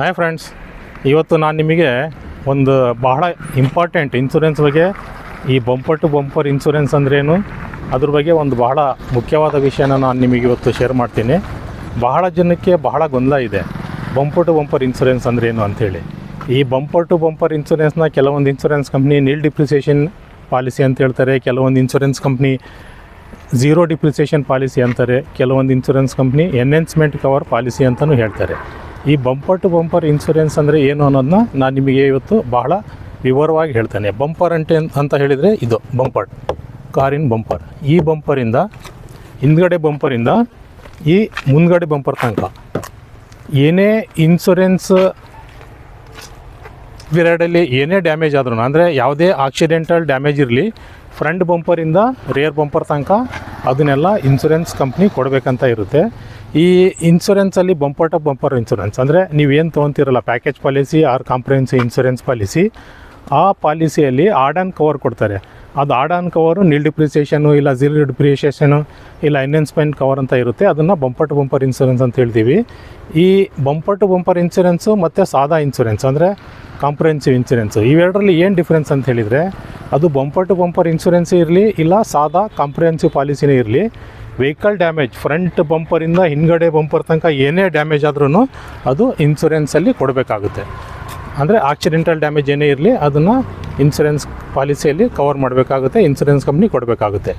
Hi friends, ಇವತ್ತು ನಾನು ನಿಮಗೆ ಒಂದು ಬಹಳ ಇಂಪಾರ್ಟೆಂಟ್ ಇನ್ಶೂರೆನ್ಸ್ ಬಗ್ಗೆ, ಈ ಬಂಪರ್ ಟು ಬಂಪರ್ ಇನ್ಶೂರೆನ್ಸ್ ಅಂದ್ರೇನು ಅದ್ರ ಬಗ್ಗೆ ಒಂದು ಬಹಳ ಮುಖ್ಯವಾದ ವಿಷಯನ ನಾನು ನಿಮಗೆ ಇವತ್ತು ಶೇರ್ ಮಾಡ್ತೀನಿ. ಬಹಳ ಜನಕ್ಕೆ ಬಹಳ ಗೊಂದಲ ಇದೆ, ಬಂಪರ್ ಟು ಬಂಪರ್ ಇನ್ಶೂರೆನ್ಸ್ ಅಂದ್ರೇನು ಅಂಥೇಳಿ. ಈ ಬಂಪರ್ ಟು ಬಂಪರ್ ಇನ್ಶೂರೆನ್ಸ್ನ ಕೆಲವೊಂದು ಇನ್ಶೂರೆನ್ಸ್ ಕಂಪ್ನಿ ನಿಲ್ ಡಿಪ್ರಿಸಿಯೇಷನ್ ಪಾಲಿಸಿ ಅಂತ ಹೇಳ್ತಾರೆ, ಕೆಲವೊಂದು insurance company zero depreciation policy ಅಂತಾರೆ, ಕೆಲವೊಂದು insurance company enhancement cover policy ಅಂತಲೂ ಹೇಳ್ತಾರೆ. ಈ ಬಂಪರ್ ಟು ಬಂಪರ್ ಇನ್ಶೂರೆನ್ಸ್ ಅಂದರೆ ಏನು ಅನ್ನೋದನ್ನ ನಾನು ನಿಮಗೆ ಇವತ್ತು ಬಹಳ ವಿವರವಾಗಿ ಹೇಳ್ತೇನೆ. ಬಂಪರ್ ಅಂತ ಹೇಳಿದರೆ ಇದು ಬಂಪರ್, ಕಾರಿನ ಬಂಪರ್. ಈ ಬಂಪರಿಂದ ಹಿಂದ್ಗಡೆ ಬಂಪರಿಂದ ಈ ಮುಂದ್ಗಡೆ ಬಂಪರ್ ತನಕ ಏನೇ ಇನ್ಶೂರೆನ್ಸ್ ಪೀರಿಯಡಲ್ಲಿ ಏನೇ ಡ್ಯಾಮೇಜ್ ಆದ್ರೂ, ಅಂದರೆ ಯಾವುದೇ ಆಕ್ಸಿಡೆಂಟಲ್ ಡ್ಯಾಮೇಜ್ ಇರಲಿ, ಫ್ರಂಟ್ ಬಂಪರಿಂದ ರೇರ್ ಬಂಪರ್ ತನಕ ಅದನ್ನೆಲ್ಲ ಇನ್ಶೂರೆನ್ಸ್ ಕಂಪ್ನಿ ಕೊಡಬೇಕಂತ ಇರುತ್ತೆ. ಈ ಇನ್ಶೂರೆನ್ಸಲ್ಲಿ ಬಂಪರ್ ಟು ಬಂಪರ್ ಇನ್ಶೂರೆನ್ಸ್ ಅಂದರೆ ನೀವೇನು ತೊಗೊತಿರಲ್ಲ, package policy or comprehensive insurance policy, ಆ ಪಾಲಿಸಿಯಲ್ಲಿ ಆಡ್ ಆನ್ ಕವರ್ ಕೊಡ್ತಾರೆ. ಅದು add on cover nil depreciation, ಇಲ್ಲ ಝೀರೋ ಡಿಪ್ರಿಸಿಯೇಷನು, ಇಲ್ಲ ಎನ್ಹೆನ್ಸ್ಮೆಂಟ್ ಕವರ್ ಅಂತ ಇರುತ್ತೆ. ಅದನ್ನು ಬಂಪರ್ ಟು ಬಂಪರ್ ಇನ್ಶೂರೆನ್ಸ್ ಅಂತ ಹೇಳ್ತೀವಿ. ಈ ಬಂಪರ್ ಟು ಬಂಪರ್ ಇನ್ಶೂರೆನ್ಸು ಮತ್ತು ಸಾದಾ ಇನ್ಶೂರೆನ್ಸ್ ಅಂದರೆ ಕಾಂಪ್ರಿಹೆನ್ಸಿವ್ ಇನ್ಶೂರೆನ್ಸು, ಇವೆರಡರಲ್ಲಿ ಏನು ಡಿಫ್ರೆನ್ಸ್ ಅಂತ ಹೇಳಿದರೆ, ಅದು ಬಂಪರ್ ಟು ಬಂಪರ್ ಇನ್ಶೂರೆನ್ಸೇ ಇರಲಿ ಇಲ್ಲ ಸಾದಾ ಕಾಂಪ್ರಿಹೆನ್ಸಿವ್ ಪಾಲಿಸಿನೇ ಇರಲಿ, ವೆಹಿಕಲ್ ಡ್ಯಾಮೇಜ್ ಫ್ರಂಟ್ ಬಂಪರಿಂದ ಹಿಂದ್ಗಡೆ ಬಂಪರ್ ತನಕ ಏನೇ ಡ್ಯಾಮೇಜ್ ಆದ್ರೂ ಅದು ಇನ್ಶೂರೆನ್ಸಲ್ಲಿ ಕೊಡಬೇಕಾಗುತ್ತೆ. ಅಂದರೆ ಆಕ್ಸಿಡೆಂಟಲ್ ಡ್ಯಾಮೇಜ್ ಏನೇ ಇರಲಿ ಅದನ್ನು ಇನ್ಶೂರೆನ್ಸ್ ಪಾಲಿಸಿಯಲ್ಲಿ ಕವರ್ ಮಾಡಬೇಕಾಗುತ್ತೆ, ಇನ್ಶೂರೆನ್ಸ್ ಕಂಪ್ನಿ ಕೊಡಬೇಕಾಗುತ್ತೆ.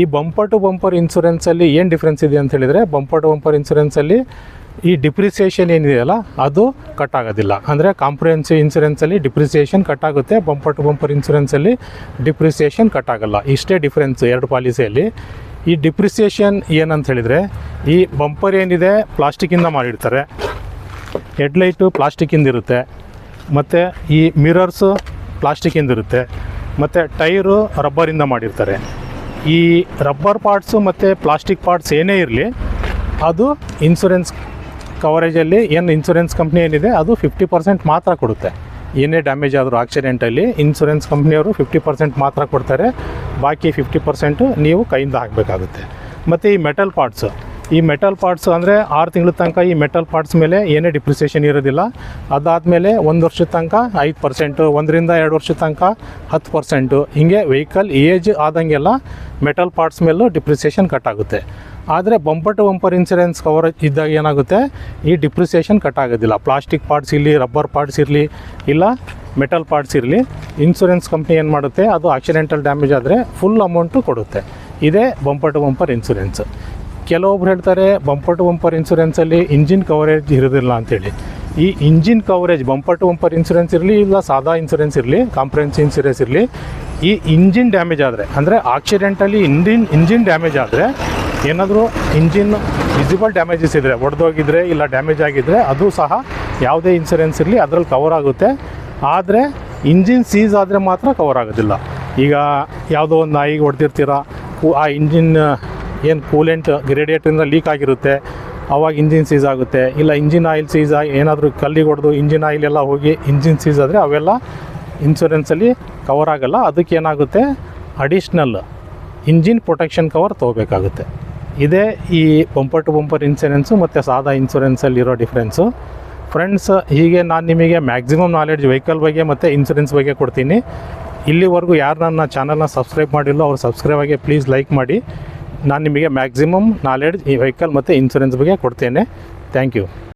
ಈ ಬಂಪರ್ ಟು ಬಂಪರ್ ಇನ್ಶೂರೆನ್ಸಲ್ಲಿ ಏನು ಡಿಫ್ರೆನ್ಸ್ ಇದೆ ಅಂತ ಹೇಳಿದರೆ, ಬಂಪರ್ ಟು ಬಂಪರ್ ಇನ್ಶೂರೆನ್ಸಲ್ಲಿ ಈ ಡಿಪ್ರಿಸಿಯೇಷನ್ ಏನಿದೆಯಲ್ಲ ಅದು ಕಟ್ ಆಗೋದಿಲ್ಲ. ಅಂದರೆ ಕಾಂಪ್ರಿಹೆನ್ಸಿವ್ ಇನ್ಶೂರೆನ್ಸಲ್ಲಿ ಡಿಪ್ರಿಸಿಯೇಷನ್ ಕಟ್ ಆಗುತ್ತೆ, ಬಂಪರ್ ಟು ಬಂಪರ್ ಇನ್ಶೂರೆನ್ಸಲ್ಲಿ ಡಿಪ್ರಿಸಿಯೇಷನ್ ಕಟ್ ಆಗೋಲ್ಲ. ಇಷ್ಟೇ ಡಿಫ್ರೆನ್ಸ್ ಎರಡು ಪಾಲಿಸಿಯಲ್ಲಿ. ಈ ಡಿಪ್ರಿಸಿಯೇಷನ್ ಏನಂತ ಹೇಳಿದರೆ, ಈ ಬಂಪರ್ ಏನಿದೆ ಪ್ಲಾಸ್ಟಿಕ್ಕಿಂದ ಮಾಡಿರ್ತಾರೆ, ಹೆಡ್ಲೈಟು ಪ್ಲಾಸ್ಟಿಕ್ಕಿಂದ ಇರುತ್ತೆ, ಮತ್ತು ಈ ಮಿರರ್ಸು ಪ್ಲಾಸ್ಟಿಕ್ಕಿಂದ ಇರುತ್ತೆ, ಮತ್ತು ಟೈರು ರಬ್ಬರಿಂದ ಮಾಡಿರ್ತಾರೆ. ಈ ರಬ್ಬರ್ ಪಾರ್ಟ್ಸು ಮತ್ತು ಪ್ಲಾಸ್ಟಿಕ್ ಪಾರ್ಟ್ಸ್ ಏನೇ ಇರಲಿ ಅದು ಇನ್ಶೂರೆನ್ಸ್ ಕವರೇಜಲ್ಲಿ ಏನು ಇನ್ಶೂರೆನ್ಸ್ ಕಂಪ್ನಿ ಏನಿದೆ ಅದು 50% ಮಾತ್ರ ಕೊಡುತ್ತೆ. ಏನೇ ಡ್ಯಾಮೇಜ್ ಆದರೂ ಆಕ್ಸಿಡೆಂಟಲ್ಲಿ ಇನ್ಶೂರೆನ್ಸ್ ಕಂಪ್ನಿಯವರು 50% ಮಾತ್ರ ಕೊಡ್ತಾರೆ, ಬಾಕಿ 50% ನೀವು ಕೈಯಿಂದ ಹಾಕಬೇಕಾಗುತ್ತೆ. ಮತ್ತು ಈ ಮೆಟಲ್ ಪಾರ್ಟ್ಸು ಅಂದರೆ 6 ತಿಂಗಳ ತನಕ ಈ ಮೆಟಲ್ ಪಾರ್ಟ್ಸ್ ಮೇಲೆ ಏನೇ ಡಿಪ್ರಿಸಿಯೇಷನ್ ಇರೋದಿಲ್ಲ. ಅದಾದಮೇಲೆ 1 ವರ್ಷದ ತನಕ 5%, 1 ರಿಂದ 2 ವರ್ಷದ ತನಕ 10%, ಹೀಗೆ ವೆಹಿಕಲ್ ಏಜ್ ಆದಂಗೆಲ್ಲ ಮೆಟಲ್ ಪಾರ್ಟ್ಸ್ ಮೇಲೂ ಡಿಪ್ರಿಸಿಯೇಷನ್ ಕಟ್ ಆಗುತ್ತೆ. ಆದರೆ bumper to bumper insurance coverage ಇದ್ದಾಗ ಏನಾಗುತ್ತೆ, ಈ ಡಿಪ್ರಿಸಿಯೇಷನ್ ಕಟ್ ಆಗೋದಿಲ್ಲ. ಪ್ಲಾಸ್ಟಿಕ್ ಪಾರ್ಟ್ಸ್ ಇರಲಿ, ರಬ್ಬರ್ ಪಾರ್ಟ್ಸ್ ಇರಲಿ, ಇಲ್ಲ ಮೆಟಲ್ ಪಾರ್ಟ್ಸ್ ಇರಲಿ, ಇನ್ಶೂರೆನ್ಸ್ ಕಂಪ್ನಿ ಏನು ಮಾಡುತ್ತೆ, ಅದು ಆಕ್ಸಿಡೆಂಟಲ್ ಡ್ಯಾಮೇಜ್ ಆದರೆ ಫುಲ್ ಅಮೌಂಟು ಕೊಡುತ್ತೆ. ಇದೇ ಬಂಪರ್ ಟು ಬಂಪರ್ ಇನ್ಶೂರೆನ್ಸ್. ಕೆಲವೊಬ್ರು ಹೇಳ್ತಾರೆ ಬಂಪರ್ ಟು ಬಂಪರ್ ಇನ್ಶೂರೆನ್ಸಲ್ಲಿ ಇಂಜಿನ್ ಕವರೇಜ್ ಇರೋದಿಲ್ಲ ಅಂಥೇಳಿ. ಈ engine coverage bumper to bumper insurance ಇರಲಿ ಇಲ್ಲ ಸಾದಾ ಇನ್ಶೂರೆನ್ಸ್ ಇರಲಿ, ಕಾಂಪ್ರಿಹೆನ್ಸಿವ್ ಇನ್ಶೂರೆನ್ಸ್ ಇರಲಿ, ಈ ಇಂಜಿನ್ ಡ್ಯಾಮೇಜ್ ಆದರೆ, ಅಂದರೆ ಆಕ್ಸಿಡೆಂಟಲ್ಲಿ ಇಂಜಿನ್ ಡ್ಯಾಮೇಜ್ ಆದರೆ, ಏನಾದರೂ ಇಂಜಿನ್ ವಿಸಿಬಲ್ ಡ್ಯಾಮೇಜಸ್ ಇದ್ದರೆ, ಒಡೆದೋಗಿದ್ರೆ ಇಲ್ಲ ಡ್ಯಾಮೇಜ್ ಆಗಿದ್ದರೆ ಅದು ಸಹ ಯಾವುದೇ ಇನ್ಶೂರೆನ್ಸ್ ಇರಲಿ ಅದರಲ್ಲಿ ಕವರ್ ಆಗುತ್ತೆ. ಆದರೆ ಇಂಜಿನ್ ಸೀಸ್ ಆದರೆ ಮಾತ್ರ ಕವರ್ ಆಗೋದಿಲ್ಲ. ಈಗ ಯಾವುದೋ ಒಂದು ನಾಯಿಗೆ ಹೊಡೆದಿರ್ತೀರ, ಆ ಇಂಜಿನ್ ಏನು ಕೂಲೆಂಟ್ ರೇಡಿಯೇಟರಿಂದ ಲೀಕ್ ಆಗಿರುತ್ತೆ, ಆವಾಗ ಇಂಜಿನ್ ಸೀಸ್ ಆಗುತ್ತೆ. ಇಲ್ಲ ಇಂಜಿನ್ ಆಯಿಲ್ ಸೀಸ್ ಆಗಿ ಏನಾದರೂ ಕಲ್ಲಿಗೆ ಹೊಡೆದು ಇಂಜಿನ್ ಆಯಿಲ್ ಎಲ್ಲ ಹೋಗಿ ಇಂಜಿನ್ ಸೀಸ್ ಆದರೆ ಅವೆಲ್ಲ ಇನ್ಶೂರೆನ್ಸಲ್ಲಿ ಕವರ್ ಆಗೋಲ್ಲ. ಅದಕ್ಕೆ ಏನಾಗುತ್ತೆ, ಅಡಿಷ್ನಲ್ ಇಂಜಿನ್ ಪ್ರೊಟೆಕ್ಷನ್ ಕವರ್ ತೊಗೋಬೇಕಾಗುತ್ತೆ. ಇದೇ ಈ ಬಂಪರ್ ಟು ಬಂಪರ್ ಇನ್ಶೂರೆನ್ಸು ಮತ್ತು ಸಾದಾ ಇನ್ಶೂರೆನ್ಸಲ್ಲಿರೋ ಡಿಫ್ರೆನ್ಸು. ಫ್ರೆಂಡ್ಸ್, ಹೀಗೆ ನಾನು ನಿಮಗೆ ಮ್ಯಾಕ್ಸಿಮಮ್ ನಾಲೆಡ್ಜ್ ವೆಹಿಕಲ್ ಬಗ್ಗೆ ಮತ್ತು ಇನ್ಶೂರೆನ್ಸ್ ಬಗ್ಗೆ ಕೊಡ್ತೀನಿ. ಇಲ್ಲಿವರೆಗೂ ಯಾರು ನನ್ನ ಚಾನಲ್ನ ಸಬ್ಸ್ಕ್ರೈಬ್ ಮಾಡಿಲ್ಲೋ ಅವ್ರು ಸಬ್ಸ್ಕ್ರೈಬ್ ಆಗಿ ಪ್ಲೀಸ್ ಲೈಕ್ ಮಾಡಿ. ನಾನು ನಿಮಗೆ ಮ್ಯಾಕ್ಸಿಮಮ್ ನಾಲೆಡ್ಜ್ ಈ ವೆಹಿಕಲ್ ಮತ್ತು ಇನ್ಶೂರೆನ್ಸ್ ಬಗ್ಗೆ ಕೊಡ್ತೇನೆ. Thank you.